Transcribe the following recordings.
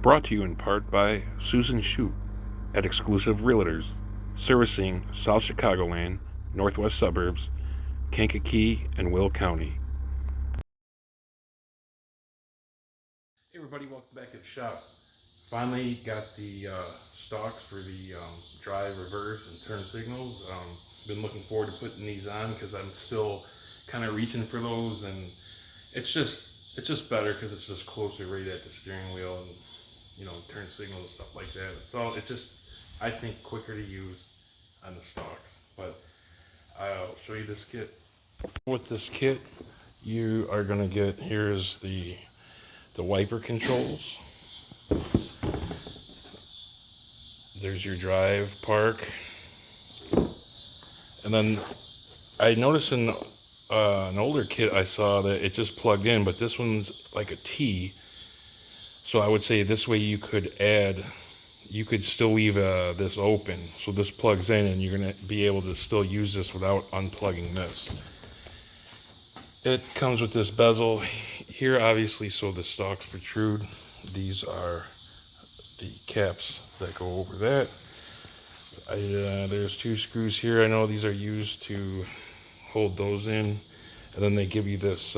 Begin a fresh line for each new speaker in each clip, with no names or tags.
Brought to you in part by Susan Shute at Exclusive Realtors, servicing South Chicagoland, Northwest Suburbs, Kankakee, and Will County. Hey everybody, welcome back to the shop. Finally got the stalks for the drive, reverse, and turn signals. Been looking forward to putting these on because I'm still kind of reaching for those, and it's just better because it's just closer right at the steering wheel, and you know, turn signals and stuff like that. So it's just, I think, quicker to use on the stalks. But I'll show you this kit. With this kit, you are gonna get, here's the wiper controls. There's your drive, park, and then I noticed in an older kit I saw that it just plugged in, but this one's like a T. So I would say this way you could still leave this open. So this plugs in and you're gonna be able to still use this without unplugging this. It comes with this bezel here, obviously, so the stalks protrude. These are the caps that go over that. There's two screws here. I know these are used to hold those in, and then they give you this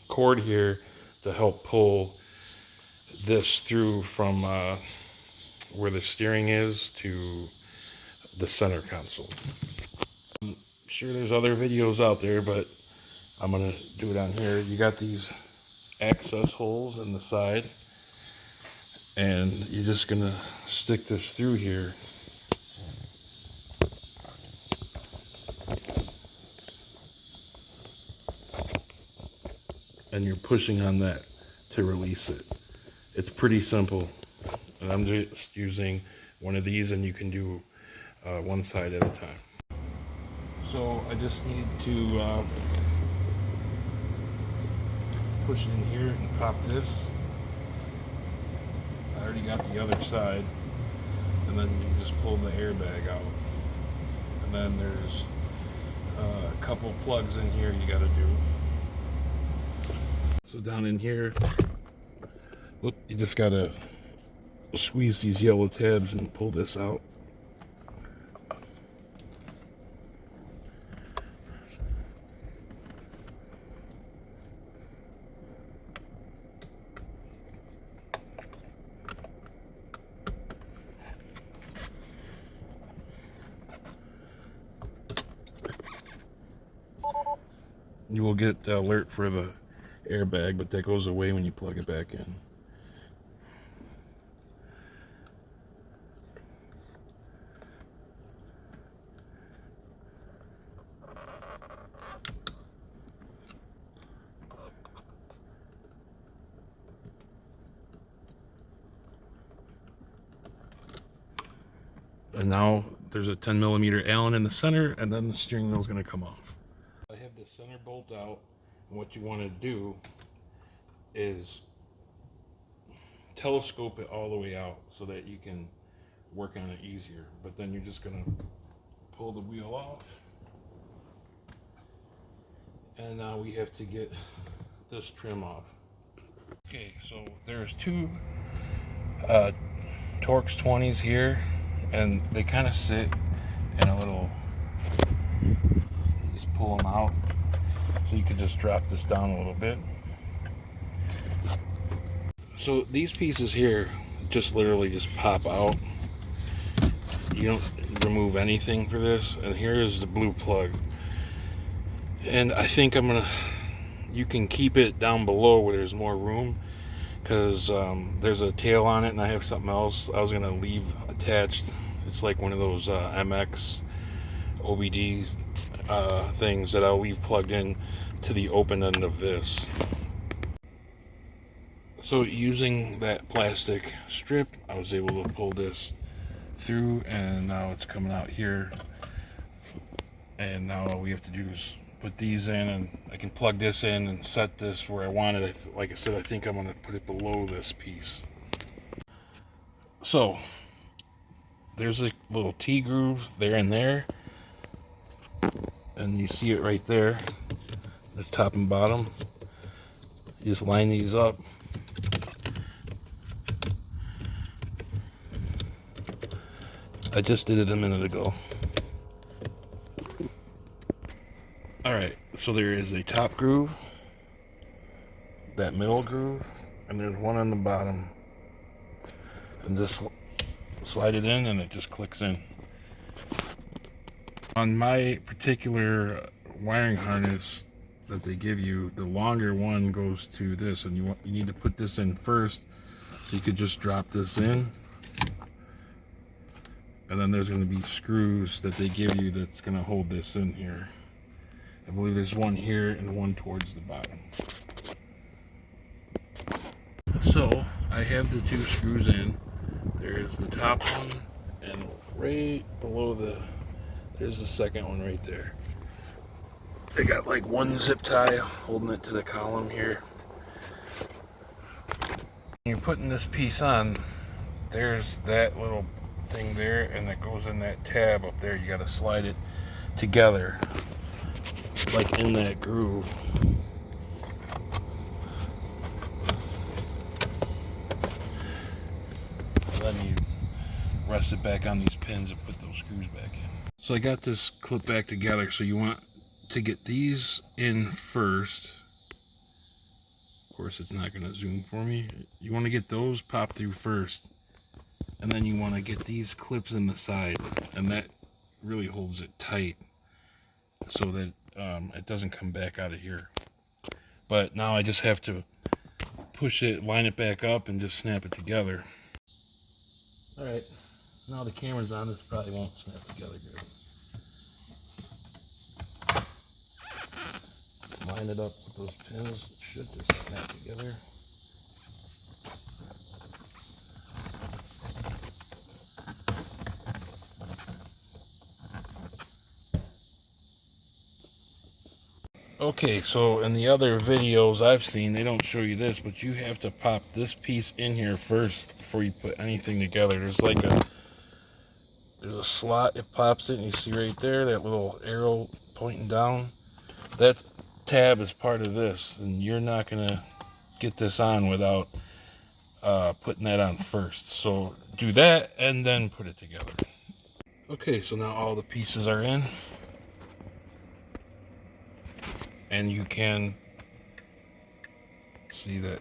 cord here to help pull this through from where the steering is to the center console. I'm sure there's other videos out there, but I'm gonna do it on here. You got these access holes in the side, and you're just gonna stick this through here. And you're pushing on that to release it. It's pretty simple. And I'm just using one of these, and you can do one side at a time. So I just need to push in here and pop this. I already got the other side, and then you just pull the airbag out. And then there's a couple plugs in here you got to do. So down in here, look, you just got to squeeze these yellow tabs and pull this out. You will get the alert for the airbag, but that goes away when you plug it back in. And now there's a 10mm Allen in the center, and then the steering wheel is going to come off. I have the center bolt out, and what you want to do is telescope it all the way out so that you can work on it easier. But then you're just going to pull the wheel off, and now we have to get this trim off. Okay, so there's two Torx 20s here, and they kind of sit in a little, you just pull them out, so you can just drop this down a little bit. So these pieces here just literally just pop out. You don't remove anything for this. And here is the blue plug, and I think you can keep it down below where there's more room, because there's a tail on it, and I have something else I was gonna leave attached. It's like one of those MX OBD things that I'll leave plugged in to the open end of this. So using that plastic strip, I was able to pull this through, and now it's coming out here. And now all we have to do is put these in, and I can plug this in and set this where I want it. Like I said, I think I'm going to put it below this piece. So there's a little T groove there and there, and you see it right there, the top and bottom. You just line these up, I just did it a minute ago. Alright, so there is a top groove, that middle groove, and there's one on the bottom. And just slide it in and it just clicks in. On my particular wiring harness that they give you, the longer one goes to this, and you need to put this in first. So you could just drop this in, and then there's going to be screws that they give you that's going to hold this in here. I believe there's one here and one towards the bottom. So I have the two screws in. There's the top one, and right below there's the second one right there. They got like one zip tie holding it to the column here. When you're putting this piece on, there's that little thing there, and it goes in that tab up there. You got to slide it together like in that groove. And then you rest it back on these pins and put those screws back in. So I got this clip back together. So you want to get these in first. Of course, it's not going to zoom for me. You want to get those popped through first, and then you want to get these clips in the side, and that really holds it tight so that it doesn't come back out of here. But now I just have to push it, line it back up, and just snap it together. Alright, now the camera's on, this probably won't snap together good. Just line it up with those pins, it should just snap together. Okay, so in the other videos I've seen, they don't show you this, but you have to pop this piece in here first before you put anything together. There's a slot, it pops it, and you see right there, that little arrow pointing down. That tab is part of this, and you're not gonna get this on without putting that on first. So do that, and then put it together. Okay, so now all the pieces are in. And you can see that.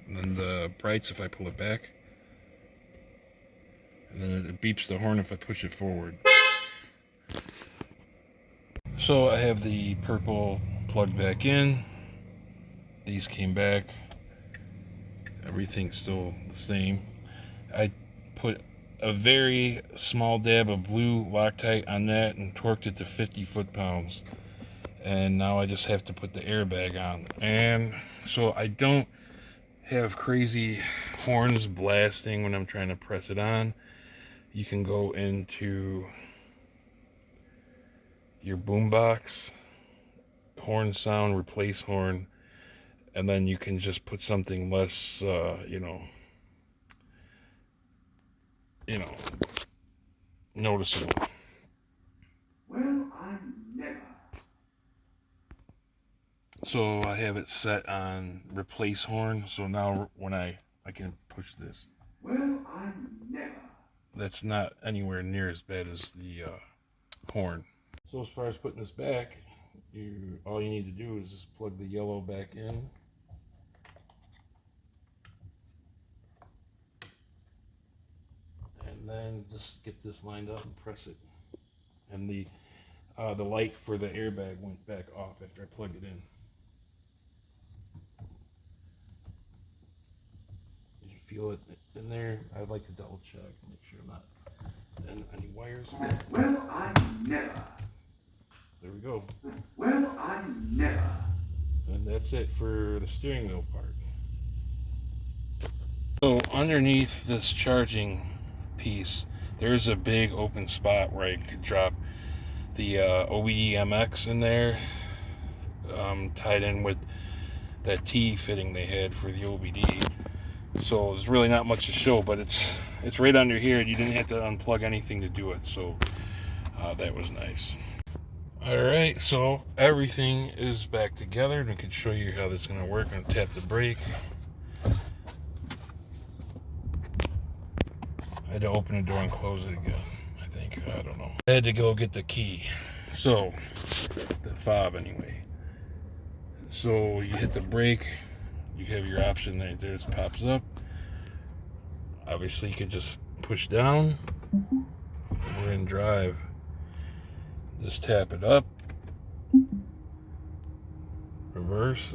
And then the brights if I pull it back. And then it beeps the horn if I push it forward. So I have the purple plugged back in. These came back. Everything's still the same. I put a very small dab of blue Loctite on that and torqued it to 50 foot-pounds. And now I just have to put the airbag on. And so I don't have crazy horns blasting when I'm trying to press it on. You can go into your boombox, horn sound, replace horn, and then you can just put something less, noticeable. Well, I'm never. So I have it set on replace horn. So now when I can push this. Well, I'm never. That's not anywhere near as bad as the horn. So as far as putting this back, all you need to do is just plug the yellow back in. And then just get this lined up and press it. And the light for the airbag went back off after I plugged it in. Did you feel it in there? I'd like to double check, make sure I'm not in any wires. Well, I never. There we go. Well, I never. And that's it for the steering wheel part. So underneath this charging piece, there's a big open spot where I could drop the OBE-MX in there, tied in with that T fitting they had for the OBD. So there's really not much to show, but it's right under here. You didn't have to unplug anything to do it, so that was nice. Alright, so everything is back together, and I can show you how this is going to work. I'm going to tap the brake. had to open the door and close it again, I think. I don't know. I had to go get the key. So, the fob anyway. So you hit the brake, you have your option right there, it pops up. Obviously you could just push down. We're in drive. Just tap it up. Reverse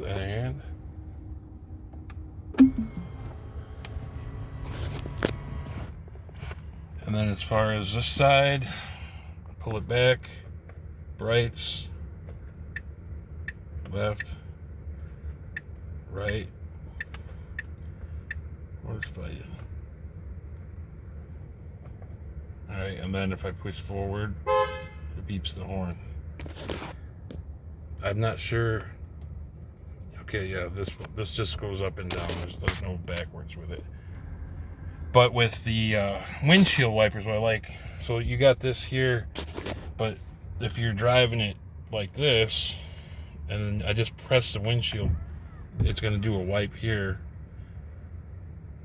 and then as far as this side, pull it back, brights, left, right. Where's Plaid? Alright, and then if I push forward, it beeps the horn. I'm not sure. Okay, yeah, this just goes up and down. There's no backwards with it. But with the windshield wipers, what I like, so you got this here, but if you're driving it like this, and I just press the windshield, it's going to do a wipe here.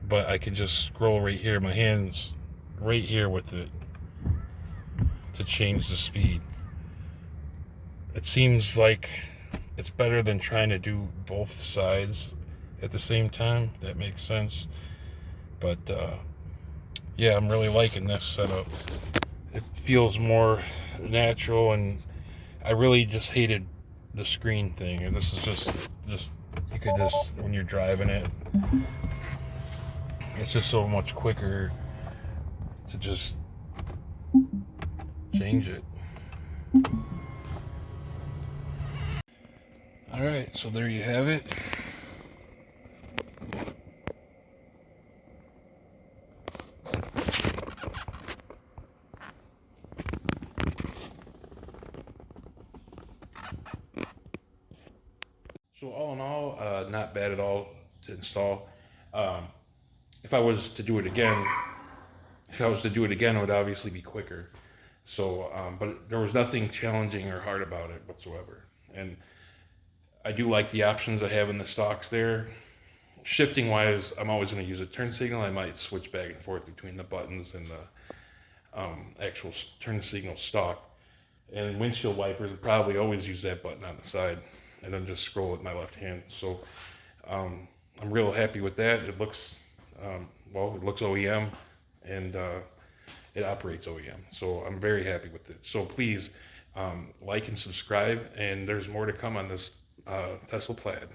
But I can just scroll right here, my hands right here with it to change the speed. It seems like it's better than trying to do both sides at the same time. That makes sense. But yeah, I'm really liking this setup. It feels more natural, and I really just hated the screen thing. And this is just you could just, when you're driving it, it's just so much quicker to just change it. Alright, so there you have it. So all in all, not bad at all to install. If I was to do it again, it would obviously be quicker. So, but there was nothing challenging or hard about it whatsoever. And I do like the options I have in the stocks there. Shifting wise, I'm always going to use a turn signal. I might switch back and forth between the buttons and the actual turn signal stock. And windshield wipers, I probably always use that button on the side and then just scroll with my left hand. So I'm real happy with that. It looks, well, it looks OEM, and it operates OEM. So I'm very happy with it. So please like and subscribe, and there's more to come on this Tesla Plaid.